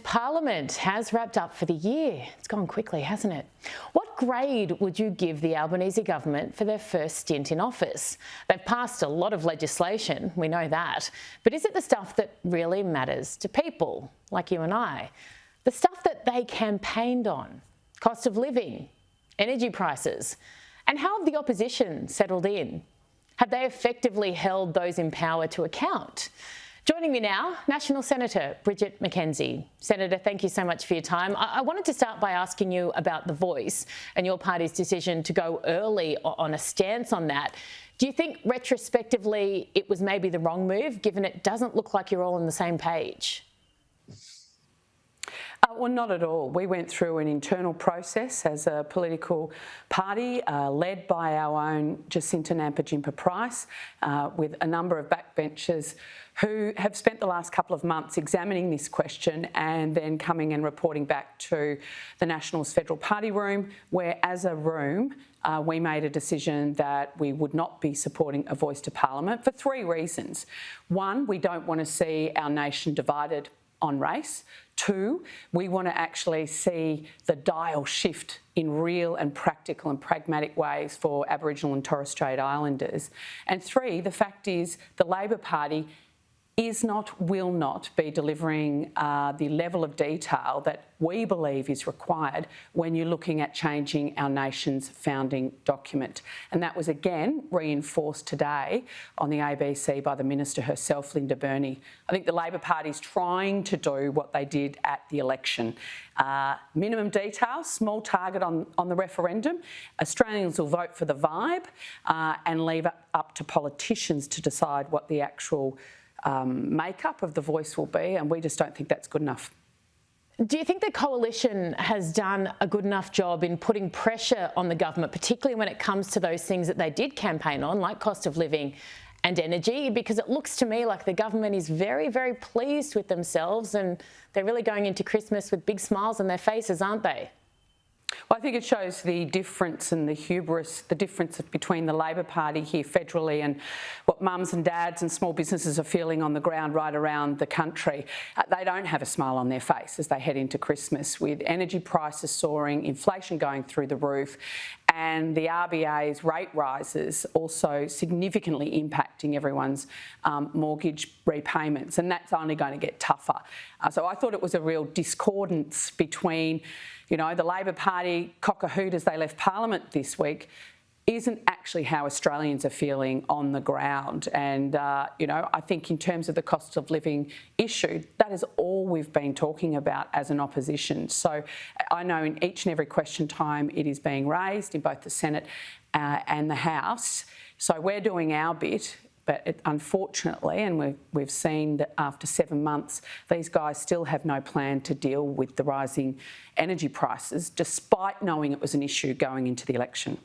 Parliament has wrapped up for the year. It's gone quickly, hasn't it? What grade would you give the Albanese government for their first stint in office? They've passed a lot of legislation, we know that, but is it the stuff that really matters to people like you and I? The stuff that they campaigned on? Cost of living, energy prices, and how have the opposition settled in? Have they effectively held those in power to account? Joining me now, National Senator Bridget McKenzie. Senator, thank you so much for your time. I wanted to start by asking you about The Voice and your party's decision to go early on a stance on that. Do you think retrospectively it was maybe the wrong move, given it doesn't look like you're all on the same page? Well, not at all. We went through an internal process as a political party led by our own Jacinta Nampijinpa Price with a number of backbenchers who have spent the last couple of months examining this question and then coming and reporting back to the Nationals Federal Party room, where as a room we made a decision that we would not be supporting a voice to Parliament for three reasons. One, we don't want to see our nation divided on race. Two, we want to actually see the dial shift in real and practical and pragmatic ways for Aboriginal and Torres Strait Islanders. And three, the fact is the Labor Party will not be delivering the level of detail that we believe is required when you're looking at changing our nation's founding document. And that was again reinforced today on the ABC by the Minister herself, Linda Burney. I think the Labor Party's trying to do what they did at the election. Minimum details, small target on the referendum. Australians will vote for the vibe and leave it up to politicians to decide what the actual makeup of the voice will be, and we just don't think that's good enough. Do you think the coalition has done a good enough job in putting pressure on the government, particularly when it comes to those things that they did campaign on, like cost of living and energy? Because it looks to me like the government is very, very pleased with themselves and they're really going into Christmas with big smiles on their faces, aren't they? Well, I think it shows the difference and the hubris, the difference between the Labor Party here federally and what mums and dads and small businesses are feeling on the ground right around the country. They don't have a smile on their face as they head into Christmas, with energy prices soaring, inflation going through the roof, and the RBA's rate rises also significantly impacting everyone's mortgage repayments, and that's only going to get tougher. So I thought it was a real discordance between, you know, the Labor Party cock-a-hoot as they left Parliament this week isn't actually how Australians are feeling on the ground. And, you know, I think in terms of the cost of living issue, that is all we've been talking about as an opposition. So I know in each and every question time it is being raised in both the Senate and the House. So we're doing our bit. But unfortunately, and we've seen that after 7 months, these guys still have no plan to deal with the rising energy prices, despite knowing it was an issue going into the election.